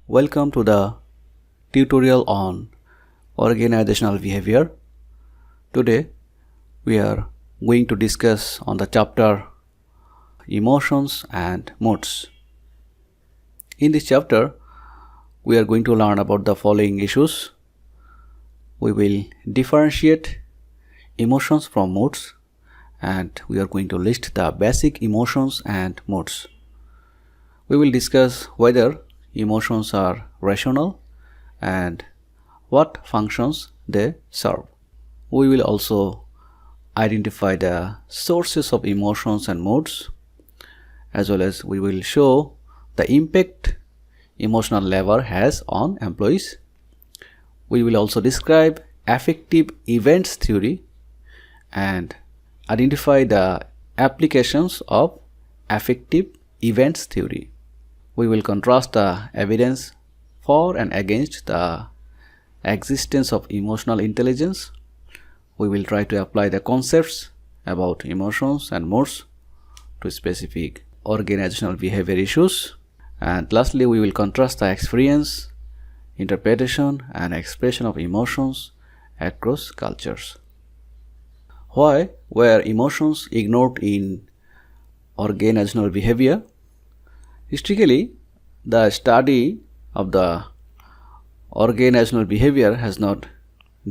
Welcome to the tutorial on organizational behavior. Today we are going to discuss on the chapter emotions and moods. In this chapter we are going to learn about the following issues. We will differentiate emotions from moods, and we are going to list the basic emotions and moods. We will discuss whether emotions are rational and what functions they serve. We will also identify the sources of emotions and moods, as well as we will show the impact emotional level has on employees. We will also describe affective events theory and identify the applications of affective events theory. We will contrast the evidence for and against the existence of emotional intelligence. We will try to apply the concepts about emotions and moods to specific organizational behavior issues. And lastly, we will contrast the experience, interpretation, and expression of emotions across cultures. Why were emotions ignored in organizational behavior? Historically, the study of the organizational behavior has not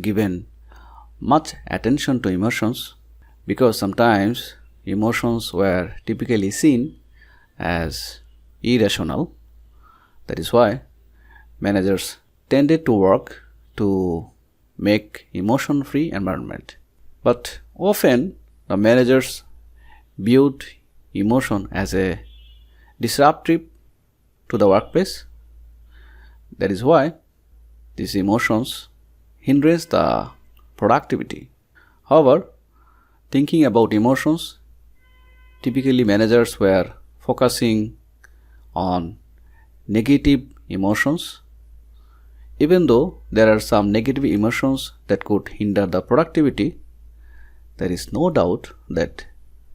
given much attention to emotions because sometimes emotions were typically seen as irrational. That is why managers tended to work to make emotion-free environment. But often the managers viewed emotion as a disruptive to the workplace. That is why these emotions hinders the productivity. However, thinking about emotions, typically managers were focusing on negative emotions. Even though there are some negative emotions that could hinder the productivity, there is no doubt that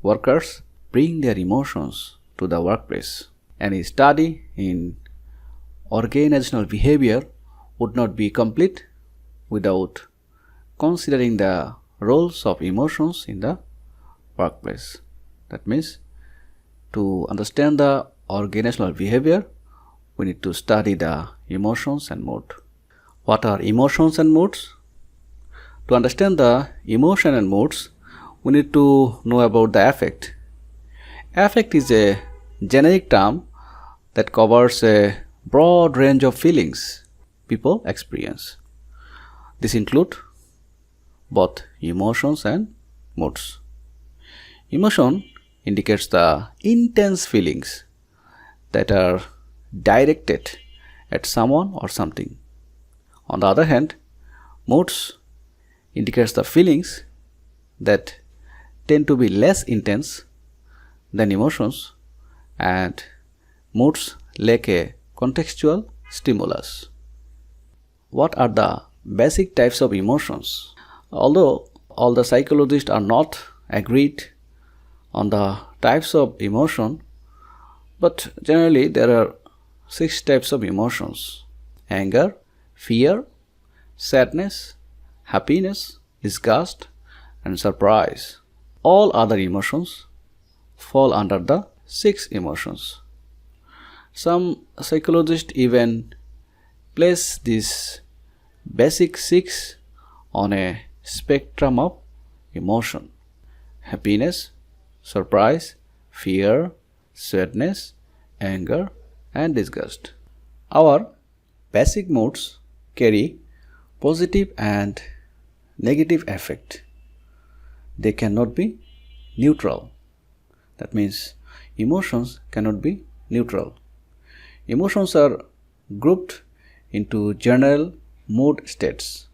workers bring their emotions to the workplace. Any study in organizational behavior would not be complete without considering the roles of emotions in the workplace. That means to understand the organizational behavior, we need to study the emotions and mood. What are emotions and moods? To understand the emotion and moods, we need to know about the affect. Affect is a generic term that covers a broad range of feelings people experience. This includes both emotions and moods. Emotion indicates the intense feelings that are directed at someone or something. On the other hand, moods indicates the feelings that tend to be less intense than emotions, and moods lack a contextual stimulus. What are the basic types of emotions? Although all the psychologists are not agreed on the types of emotion, but generally there are 6 types of emotions: anger, fear, sadness, happiness, disgust, and surprise. All other emotions fall under the 6 emotions. Some psychologists even place these basic 6 on a spectrum of emotion: happiness, surprise, fear, sadness, anger, and disgust. Our basic moods carry positive and negative affect. They cannot be neutral. That means emotions cannot be neutral. Emotions are grouped into general mood states,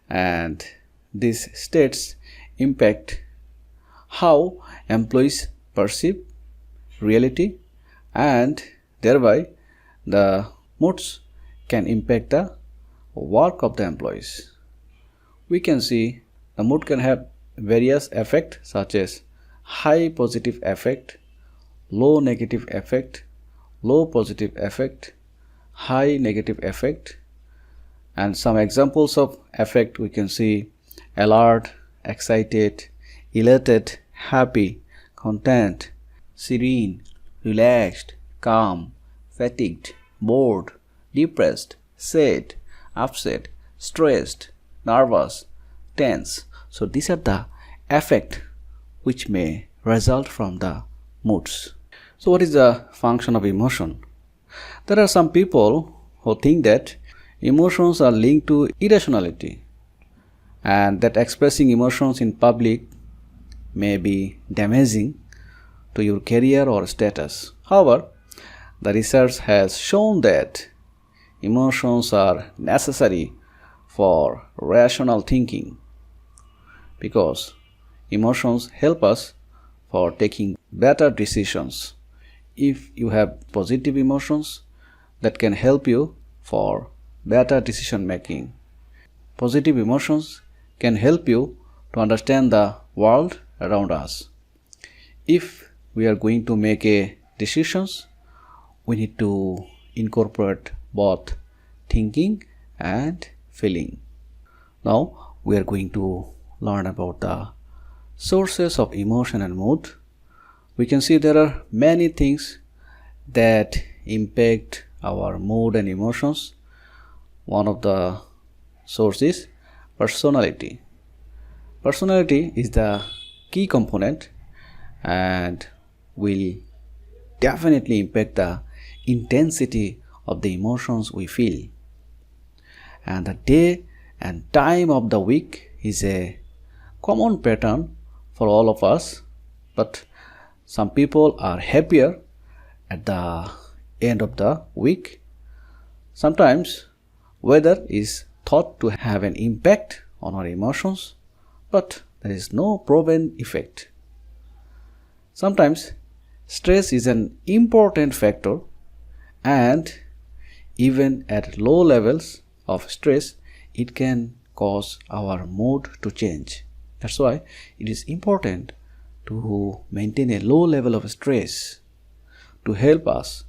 and these states impact how employees perceive reality, and thereby the moods can impact the work of the employees. We can see The mood can have various effects such as high positive effect, low negative effect, low positive effect, high negative effect. And some examples of effect we can see: alert, excited, elated, happy, content, serene, relaxed, calm, fatigued, bored, depressed, sad, upset, stressed, nervous, tense. So these are the effects which may result from the moods. So what is the function of emotion? There are some people who think that emotions are linked to irrationality and that expressing emotions in public may be damaging to your career or status. However, the research has shown that emotions are necessary for rational thinking because emotions help us for taking better decisions. If you have positive emotions, that can help you for better decision making. Positive emotions can help you to understand the world around us. If we are going to make a decisions, we need to incorporate both thinking and feeling. Now we are going to learn about the sources of emotion and mood. We can see there are many things that impact our mood and emotions. One of the sources is personality. Personality is the key component and will definitely impact the intensity of the emotions we feel. And the day and time of the week is a common pattern for all of us, but some people are happier at the end of the week. Sometimes weather is thought to have an impact on our emotions, but there is no proven effect. Sometimes stress is an important factor, and even at low levels of stress, it can cause our mood to change. That's why it is important to maintain a low level of stress to help us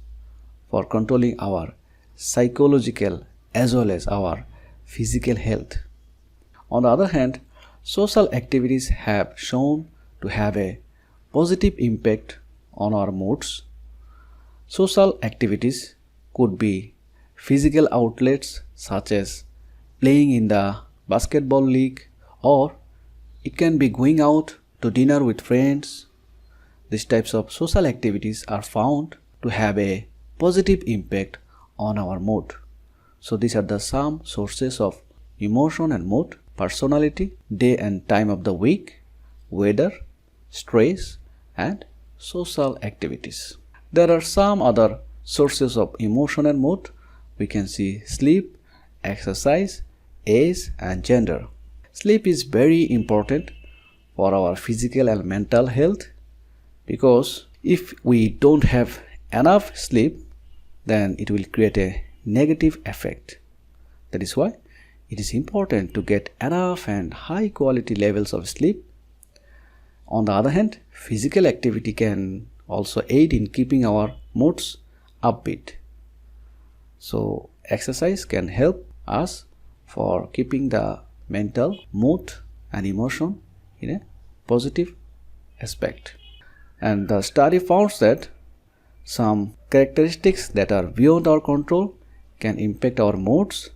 for controlling our psychological as well as our physical health. On the other hand, social activities have shown to have a positive impact on our moods. Social activities could be physical outlets such as playing in the basketball league, or it can be going out to dinner with friends. These types of social activities are found to have a positive impact on our mood. So these are the some sources of emotion and mood: personality, day and time of the week, weather, stress, and social activities. There are some other sources of emotion and mood. We can see sleep, exercise, age, and gender. Sleep is very important for our physical and mental health because if we don't have enough sleep, then it will create a negative effect. That is why it is important to get enough and high quality levels of sleep. On the other hand, physical activity can also aid in keeping our moods upbeat. So exercise can help us for keeping the mental mood and emotion in a positive aspect. And the study found that some characteristics that are beyond our control can impact our moods,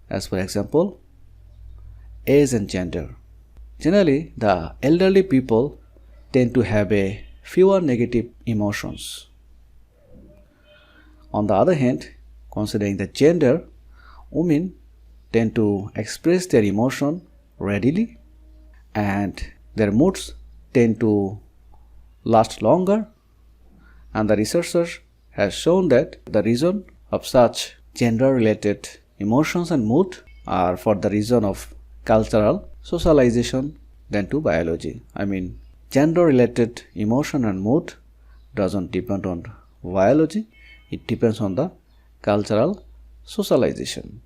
as for example, age and gender. Generally, the elderly people tend to have a fewer negative emotions. On the other hand, considering the gender, women tend to express their emotion readily and their moods tend to last longer. And the researchers has shown that the reason of such gender-related emotions and mood are for the reason of cultural socialization than to biology. Gender-related emotion and mood doesn't depend on biology, it depends on the cultural socialization.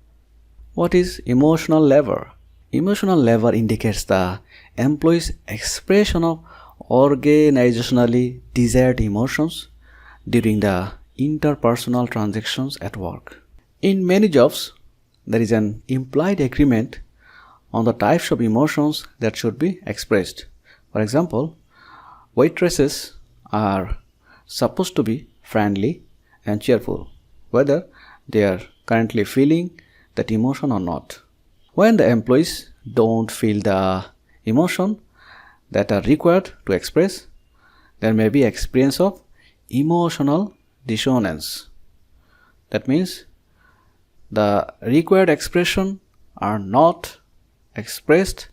What is emotional labor? Emotional level indicates the employee's expression of organizationally desired emotions during the interpersonal transactions at work. In many jobs, there is an implied agreement on the types of emotions that should be expressed. For example, waitresses are supposed to be friendly and cheerful, whether they are currently feeling that emotion or not. When the employees don't feel the emotion that are required to express, there may be experience of emotional dissonance. That means the required expression are not expressed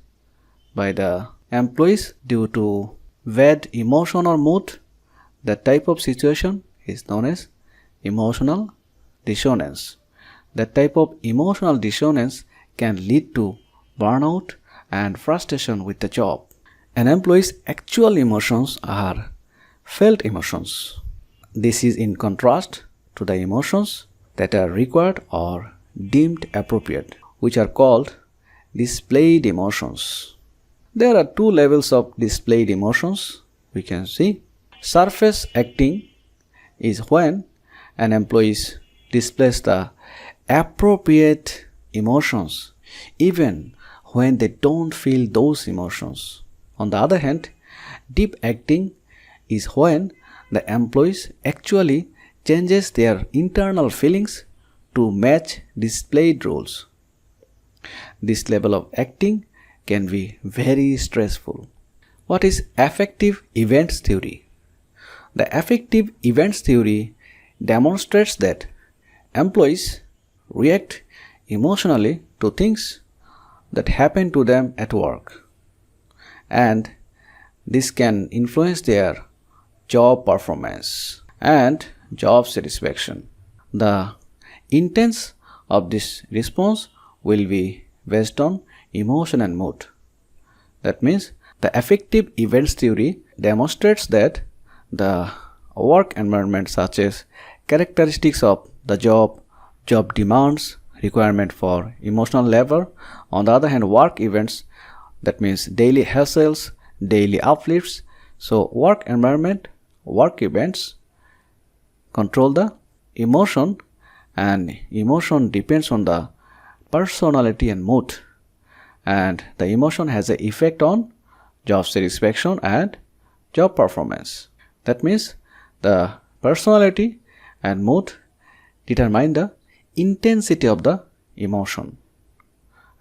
by the employees due to bad emotion or mood. That type of situation is known as emotional dissonance. That type of emotional dissonance can lead to burnout and frustration with the job. An employee's actual emotions are felt emotions. This is in contrast to the emotions that are required or deemed appropriate, which are called displayed emotions. There are two levels of displayed emotions we can see. Surface acting is when an employee displays the appropriate emotions even when they don't feel those emotions. On the other hand, deep acting is when the employees actually changes their internal feelings to match displayed roles. This level of acting can be very stressful. What is affective events theory? The affective events theory demonstrates that employees react emotionally to things that happen to them at work, and this can influence their job performance and job satisfaction. The intents of this response will be based on emotion and mood. That means the affective events theory demonstrates that the work environment, such as characteristics of the job demands, requirement for emotional labor. On the other hand, work events, that means daily hassles, daily uplifts. So work environment, work events control the emotion, and emotion depends on the personality and mood, and the emotion has an effect on job satisfaction and job performance. That means the personality and mood determine the intensity of the emotion,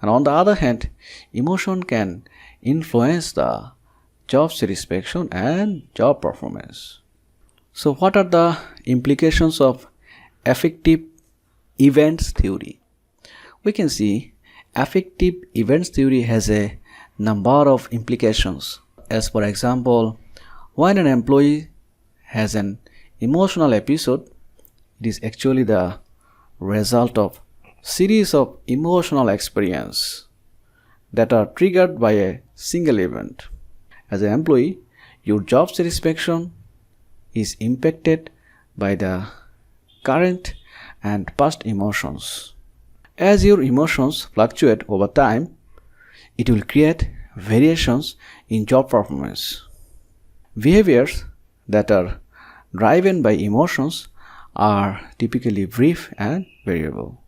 and on the other hand, emotion can influence the job satisfaction and job performance. So what are the implications of affective events theory? We can see affective events theory has a number of implications. As for example, when an employee has an emotional episode, it is actually the result of series of emotional experience that are triggered by a single event. As an employee, your job satisfaction is impacted by the current and past emotions. As your emotions fluctuate over time, it will create variations in job performance. Behaviors that are driven by emotions are typically brief and variable.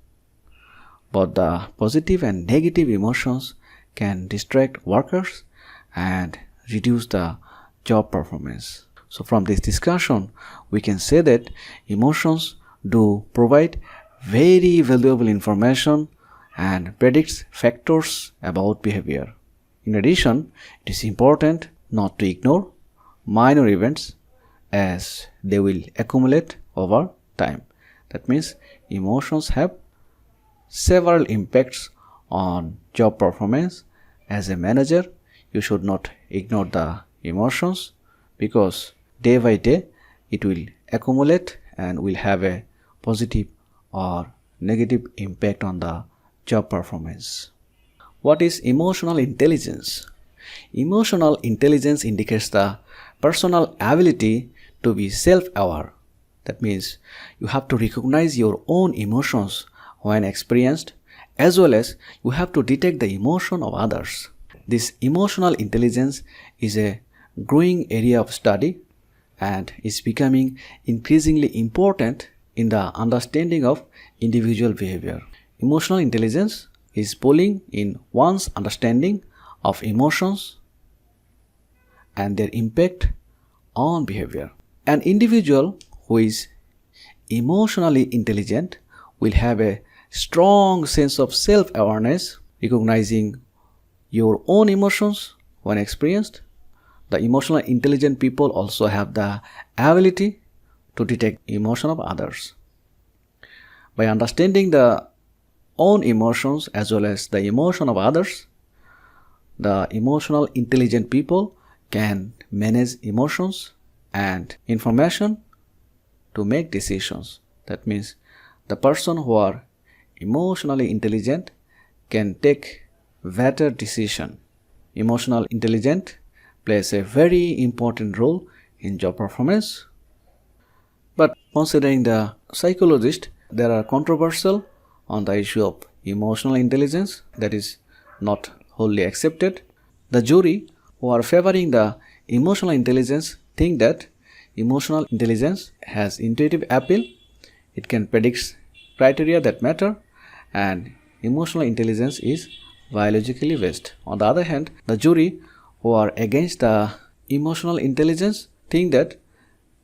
Both the positive and negative emotions can distract workers and reduce the job performance. So from this discussion, we can say that emotions do provide very valuable information and predicts factors about behavior. In addition, it is important not to ignore minor events as they will accumulate over time. That means emotions have several impacts on job performance. As a manager, you should not ignore the emotions, because day by day it will accumulate and will have a positive or negative impact on the job performance. What is emotional intelligence? Emotional intelligence indicates the personal ability to be self-aware. That means you have to recognize your own emotions when experienced, as well as you have to detect the emotion of others. This emotional intelligence is a growing area of study and is becoming increasingly important in the understanding of individual behavior. Emotional intelligence is pulling in one's understanding of emotions and their impact on behavior. An individual who is emotionally intelligent will have a strong sense of self-awareness, recognizing your own emotions when experienced. The emotionally intelligent people also have the ability to detect emotion of others. By understanding the own emotions as well as the emotion of others, the emotional intelligent people can manage emotions and information to make decisions. That means the person who are emotionally intelligent can take better decision. Emotional intelligence plays a very important role in job performance. But considering the psychologist, there are controversial on the issue of emotional intelligence that is not wholly accepted. The jury who are favoring the emotional intelligence think that emotional intelligence has intuitive appeal, it can predict criteria that matter, and emotional intelligence is biologically based. On the other hand, the jury who are against the emotional intelligence think that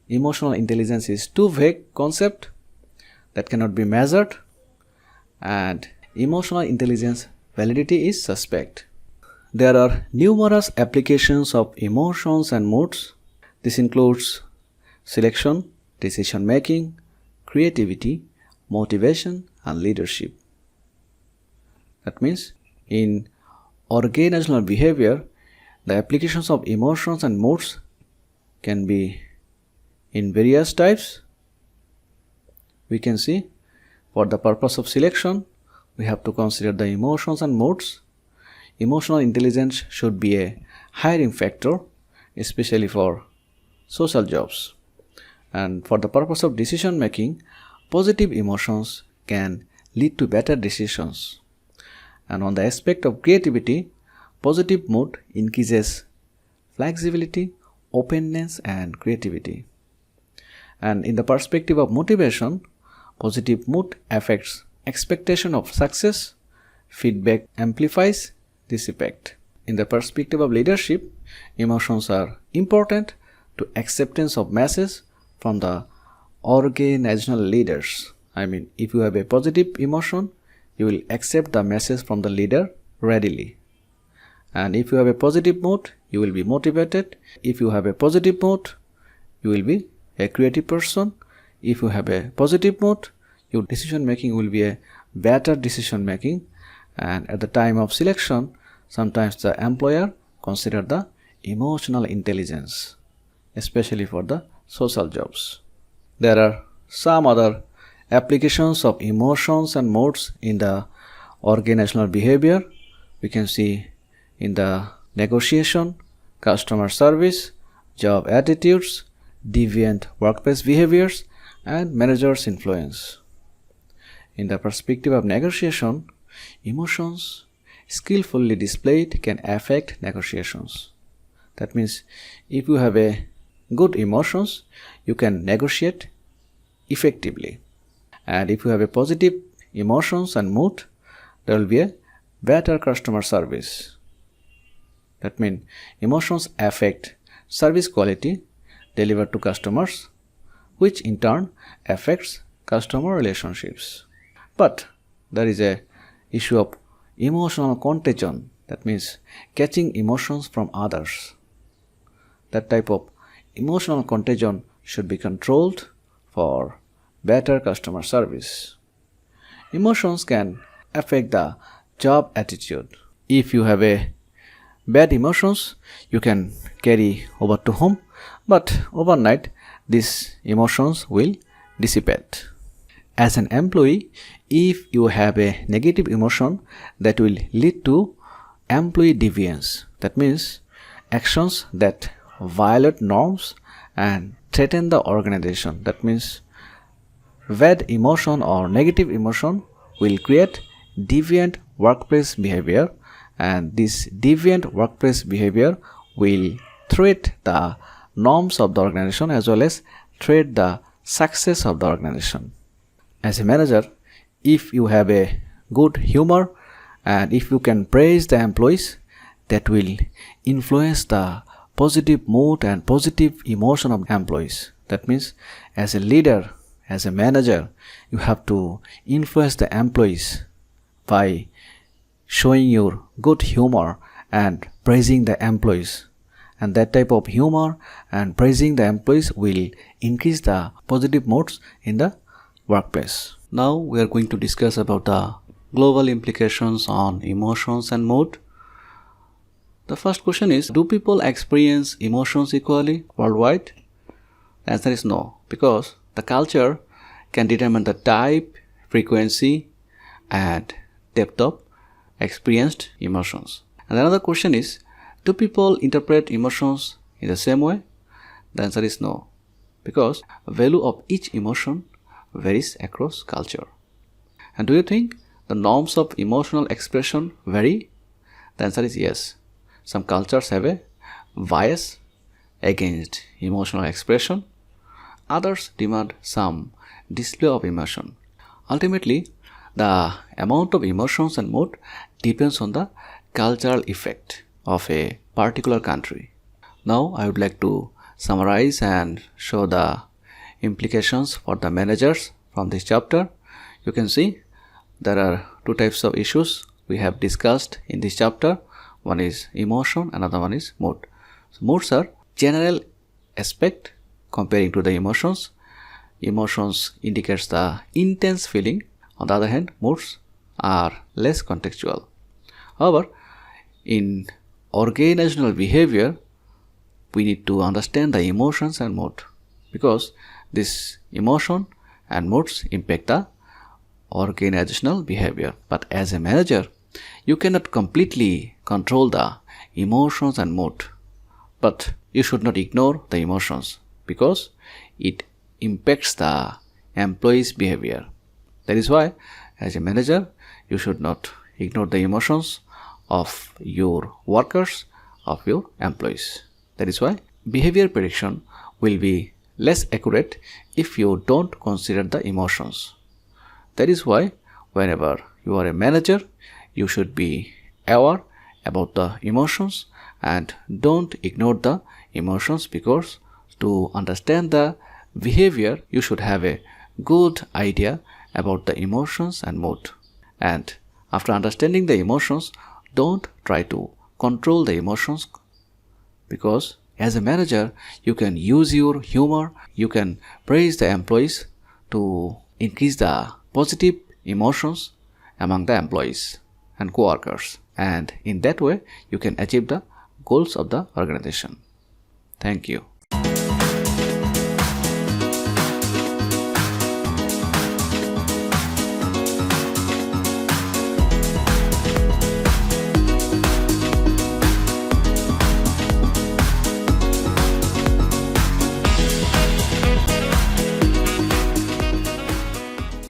emotional intelligence is too vague concept that cannot be measured, and emotional intelligence validity is suspect. There are numerous applications of emotions and moods. This includes selection, decision making, creativity, motivation, and leadership. That means in organizational behavior, the applications of emotions and moods can be in various types. We can see for the purpose of selection, we have to consider the emotions and moods. Emotional intelligence should be a hiring factor, especially for social jobs. And for the purpose of decision making, positive emotions can lead to better decisions. And on the aspect of creativity, positive mood increases flexibility, openness, and creativity. And in the perspective of motivation, positive mood affects expectation of success, feedback amplifies this effect. In the perspective of leadership, emotions are important to acceptance of message from the organizational leaders. If you have a positive emotion, you will accept the message from the leader readily. And if you have a positive mood, you will be motivated. If you have a positive mood, you will be a creative person. If you have a positive mood, your decision making will be a better decision making. And at the time of selection, sometimes the employer consider the emotional intelligence, especially for the social jobs. There are some other applications of emotions and moods in the organizational behavior. We can see in the negotiation, customer service, job attitudes, deviant workplace behaviors, and managers' influence. In the perspective of negotiation, emotions skillfully displayed can affect negotiations. That means if you have a good emotions, you can negotiate effectively. And if you have a positive emotions and mood, there will be a better customer service. That means emotions affect service quality delivered to customers, which in turn affects customer relationships. But there is a issue of emotional contagion. That means catching emotions from others. That type of emotional contagion should be controlled for better customer service. Emotions can affect the job attitude. If you have a bad emotions, you can carry over to home, but overnight these emotions will dissipate. As an employee, if you have a negative emotion, that will lead to employee deviance. That means actions that violate norms and threaten the organization. That means bad emotion or negative emotion will create deviant workplace behavior, and this deviant workplace behavior will threat the norms of the organization as well as threat the success of the organization. As a manager, if you have a good humor and if you can praise the employees, that will influence the positive mood and positive emotion of employees. That means as a leader, as a manager, you have to influence the employees by showing your good humor and praising the employees. And that type of humor and praising the employees will increase the positive moods in the workplace. Now we are going to discuss about the global implications on emotions and mood. The first question is, do people experience emotions equally worldwide? The answer is no, because the culture can determine the type, frequency, and depth of experienced emotions. And another question is, do people interpret emotions in the same way? The answer is no, because the value of each emotion varies across culture. And do you think the norms of emotional expression vary? The answer is yes. Some cultures have a bias against emotional expression. Others demand some display of emotion. Ultimately, the amount of emotions and mood depends on the cultural effect of a particular country. Now, I would like to summarize and show the implications for the managers from this chapter. You can see there are two types of issues we have discussed in this chapter. One is emotion, another one is mood. So moods are general aspect comparing to the emotions. Emotions indicates the intense feeling. On the other hand, moods are less contextual. However, in organizational behavior, we need to understand the emotions and mood, because this emotion and moods impact the organizational behavior. But as a manager, you cannot completely control the emotions and mood, but you should not ignore the emotions because it impacts the employee's behavior. That is why, as a manager, you should not ignore the emotions of your workers, of your employees. That is why behavior prediction will be less accurate if you don't consider the emotions. That is why whenever you are a manager, you should be aware about the emotions and don't ignore the emotions, because to understand the behavior, you should have a good idea about the emotions and mood. And after understanding the emotions, don't try to control the emotions, because as a manager, you can use your humor, you can praise the employees to increase the positive emotions among the employees and co-workers. And in that way, you can achieve the goals of the organization. Thank you.